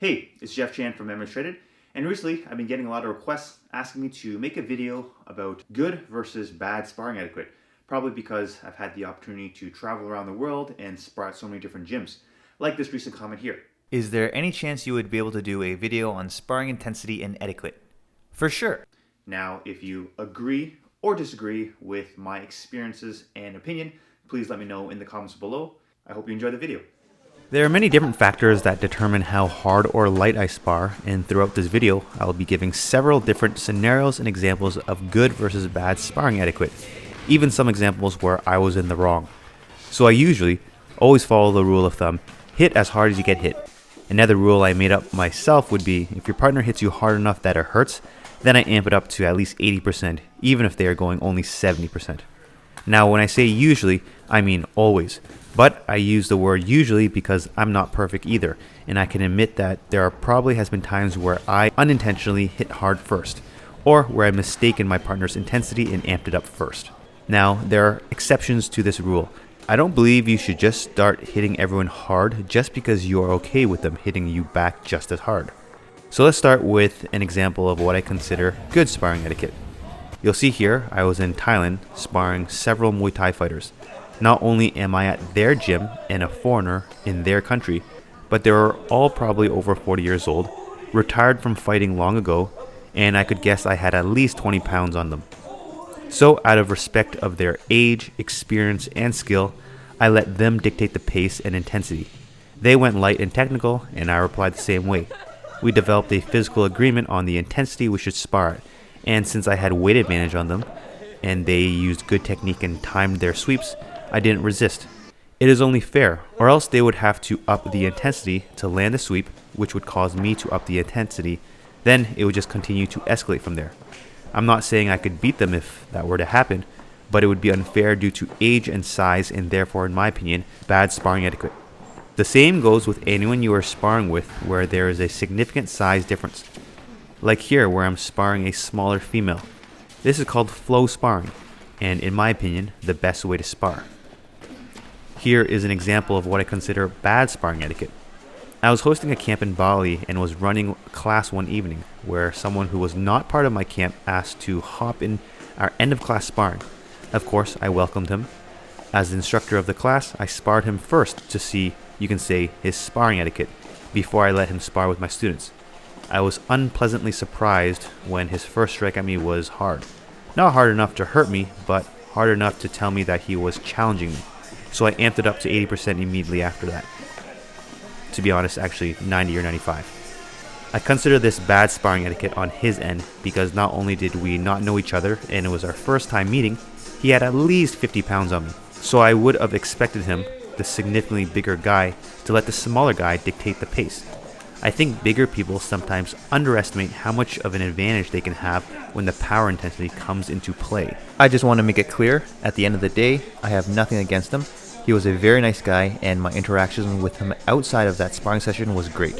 Hey, it's Jeff Chan from Misunderstandings, and recently I've been getting a lot of requests asking me to make a video about good versus bad sparring etiquette, probably because I've had the opportunity to travel around the world and spar at so many different gyms, like this recent comment here. Is there any chance you would be able to do a video on sparring intensity and etiquette? For sure. Now, if you agree or disagree with my experiences and opinion, please let me know in the comments below. I hope you enjoy the video. There are many different factors that determine how hard or light I spar, and throughout this video, I will be giving several different scenarios and examples of good versus bad sparring etiquette, even some examples where I was in the wrong. So I usually always follow the rule of thumb, hit as hard as you get hit. Another rule I made up myself would be, if your partner hits you hard enough that it hurts, then I amp it up to at least 80%, even if they are going only 70%. Now, when I say usually, I mean always. But I use the word usually because I'm not perfect either, and I can admit that there probably has been times where I unintentionally hit hard first, or where I mistaken my partner's intensity and amped it up first. Now, there are exceptions to this rule. I don't believe you should just start hitting everyone hard just because you are okay with them hitting you back just as hard. So let's start with an example of what I consider good sparring etiquette. You'll see here, I was in Thailand sparring several Muay Thai fighters. Not only am I at their gym and a foreigner in their country, but they were all probably over 40 years old, retired from fighting long ago, and I could guess I had at least 20 pounds on them. So out of respect of their age, experience, and skill, I let them dictate the pace and intensity. They went light and technical, and I replied the same way. We developed a physical agreement on the intensity we should spar at, and since I had weight advantage on them, and they used good technique and timed their sweeps, I didn't resist. It is only fair, or else they would have to up the intensity to land the sweep, which would cause me to up the intensity. Then it would just continue to escalate from there. I'm not saying I could beat them if that were to happen, but it would be unfair due to age and size, and therefore, in my opinion, bad sparring etiquette. The same goes with anyone you are sparring with where there is a significant size difference. Like here, where I'm sparring a smaller female. This is called flow sparring, and in my opinion, the best way to spar. Here is an example of what I consider bad sparring etiquette. I was hosting a camp in Bali and was running class one evening where someone who was not part of my camp asked to hop in our end of class sparring. Of course, I welcomed him. As the instructor of the class, I sparred him first to see, you can say, his sparring etiquette before I let him spar with my students. I was unpleasantly surprised when his first strike at me was hard. Not hard enough to hurt me, but hard enough to tell me that he was challenging me. So I amped it up to 80% immediately after that. To be honest, actually 90 or 95. I consider this bad sparring etiquette on his end because not only did we not know each other and it was our first time meeting, he had at least 50 pounds on me. So I would have expected him, the significantly bigger guy, to let the smaller guy dictate the pace. I think bigger people sometimes underestimate how much of an advantage they can have when the power intensity comes into play. I just want to make it clear, at the end of the day, I have nothing against him. He was a very nice guy, and my interaction with him outside of that sparring session was great.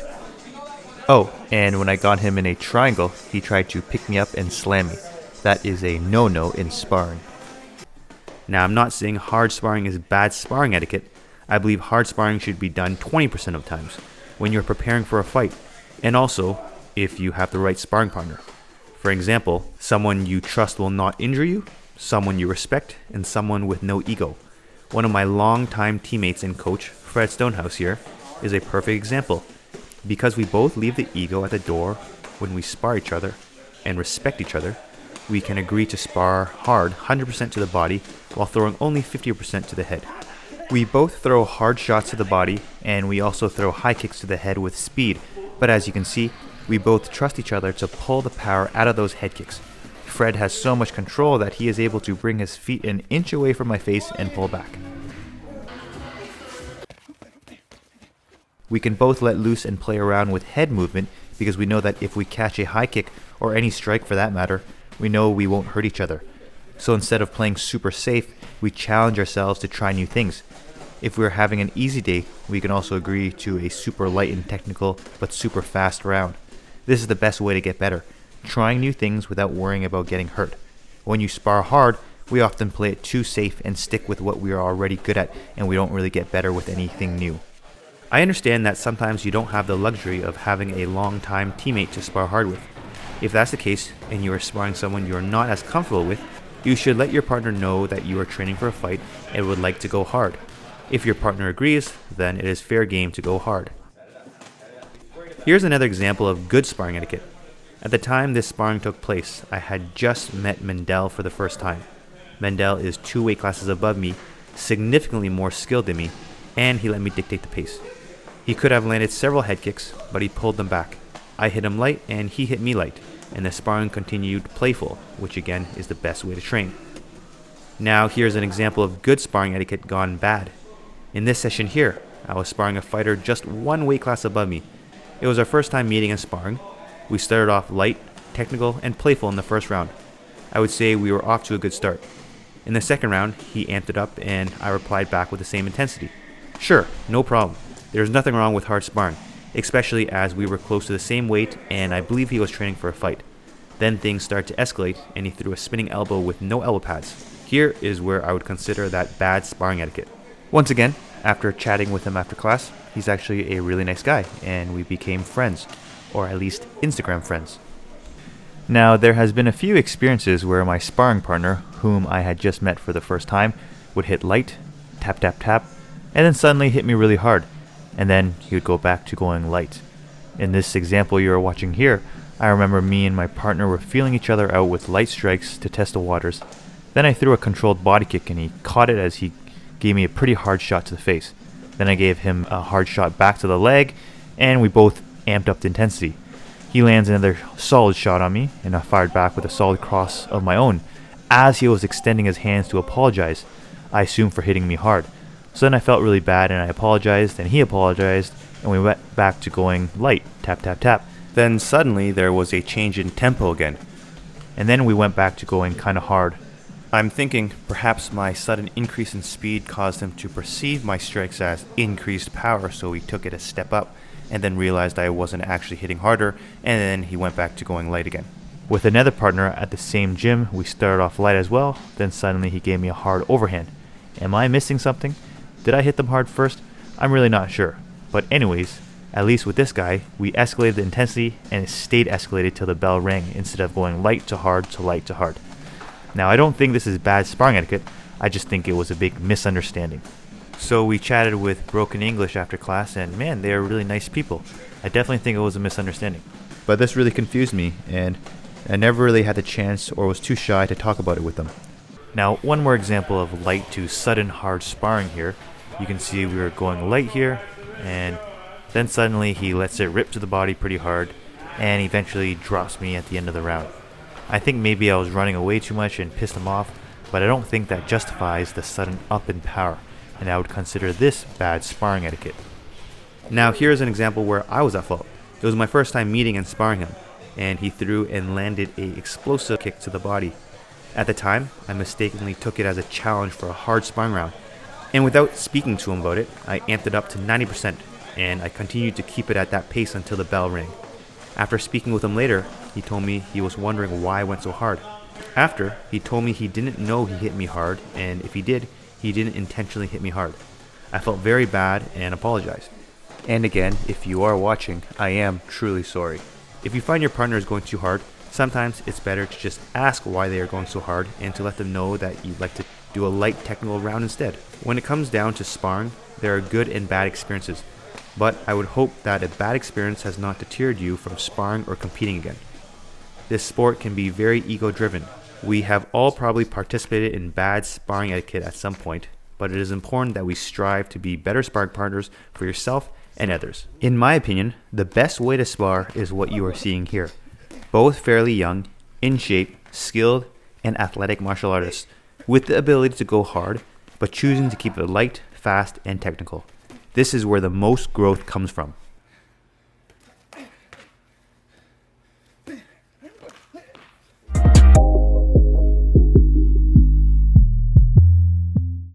Oh, and when I got him in a triangle, he tried to pick me up and slam me. That is a no-no in sparring. Now, I'm not saying hard sparring is bad sparring etiquette. I believe hard sparring should be done 20% of times when you're preparing for a fight, and also if you have the right sparring partner. For example, someone you trust will not injure you, someone you respect, and someone with no ego. One of my longtime teammates and coach, Fred Stonehouse here, is a perfect example. Because we both leave the ego at the door when we spar each other and respect each other, we can agree to spar hard 100% to the body while throwing only 50% to the head. We both throw hard shots to the body, and we also throw high kicks to the head with speed, but as you can see, we both trust each other to pull the power out of those head kicks. Fred has so much control that he is able to bring his feet an inch away from my face and pull back. We can both let loose and play around with head movement because we know that if we catch a high kick, or any strike for that matter, we know we won't hurt each other. So instead of playing super safe, we challenge ourselves to try new things. If we're having an easy day, we can also agree to a super light and technical but super fast round. This is the best way to get better, trying new things without worrying about getting hurt. When you spar hard, we often play it too safe and stick with what we are already good at, and we don't really get better with anything new. I understand that sometimes you don't have the luxury of having a long-time teammate to spar hard with. If that's the case, and you are sparring someone you're not as comfortable with, you should let your partner know that you are training for a fight and would like to go hard. If your partner agrees, then it is fair game to go hard. Here's another example of good sparring etiquette. At the time this sparring took place, I had just met Mendel for the first time. Mendel is 2 weight classes above me, significantly more skilled than me, and he let me dictate the pace. He could have landed several head kicks, but he pulled them back. I hit him light and he hit me light, and the sparring continued playful, which again is the best way to train. Now here's an example of good sparring etiquette gone bad. In this session here, I was sparring a fighter just 1 weight class above me. It was our first time meeting and sparring. We started off light, technical, and playful in the first round. I would say we were off to a good start. In the second round, he amped it up and I replied back with the same intensity. Sure, no problem. There's nothing wrong with hard sparring, especially as we were close to the same weight and I believe he was training for a fight. Then things started to escalate and he threw a spinning elbow with no elbow pads. Here is where I would consider that bad sparring etiquette. Once again, after chatting with him after class, he's actually a really nice guy and we became friends, or at least Instagram friends. Now, there has been a few experiences where my sparring partner, whom I had just met for the first time, would hit light, tap tap tap, and then suddenly hit me really hard, and then he would go back to going light. In this example you are watching here, I remember me and my partner were feeling each other out with light strikes to test the waters. Then I threw a controlled body kick and he caught it as he gave me a pretty hard shot to the face. Then I gave him a hard shot back to the leg, and we both amped up the intensity. He lands another solid shot on me, and I fired back with a solid cross of my own. As he was extending his hands to apologize, I assumed for hitting me hard. So then I felt really bad and I apologized, and he apologized, and we went back to going light, tap tap tap. Then suddenly there was a change in tempo again, and then we went back to going kind of hard. I'm thinking perhaps my sudden increase in speed caused him to perceive my strikes as increased power, so he took it a step up and then realized I wasn't actually hitting harder, and then he went back to going light again. With another partner at the same gym, we started off light as well, then suddenly he gave me a hard overhand. Am I missing something? Did I hit them hard first? I'm really not sure. But anyways, at least with this guy, we escalated the intensity and it stayed escalated till the bell rang instead of going light to hard to light to hard. Now, I don't think this is bad sparring etiquette, I just think it was a big misunderstanding. So we chatted with broken English after class, and man, they are really nice people. I definitely think it was a misunderstanding. But this really confused me, and I never really had the chance or was too shy to talk about it with them. Now, one more example of light to sudden hard sparring here. You can see we were going light here, and then suddenly he lets it rip to the body pretty hard, and eventually drops me at the end of the round. I think maybe I was running away too much and pissed him off, but I don't think that justifies the sudden up in power, and I would consider this bad sparring etiquette. Now here's an example where I was at fault. It was my first time meeting and sparring him, and he threw and landed a explosive kick to the body. At the time, I mistakenly took it as a challenge for a hard sparring round, and without speaking to him about it, I amped it up to 90%, and I continued to keep it at that pace until the bell rang. After speaking with him later, he told me he was wondering why I went so hard. After, he told me he didn't know he hit me hard, and if he did, he didn't intentionally hit me hard. I felt very bad and apologized. And again, if you are watching, I am truly sorry. If you find your partner is going too hard, sometimes it's better to just ask why they are going so hard and to let them know that you'd like to do a light technical round instead. When it comes down to sparring, there are good and bad experiences, but I would hope that a bad experience has not deterred you from sparring or competing again. This sport can be very ego-driven. We have all probably participated in bad sparring etiquette at some point, but it is important that we strive to be better sparring partners for yourself and others. In my opinion, the best way to spar is what you are seeing here. Both fairly young, in shape, skilled, and athletic martial artists, with the ability to go hard, but choosing to keep it light, fast, and technical. This is where the most growth comes from.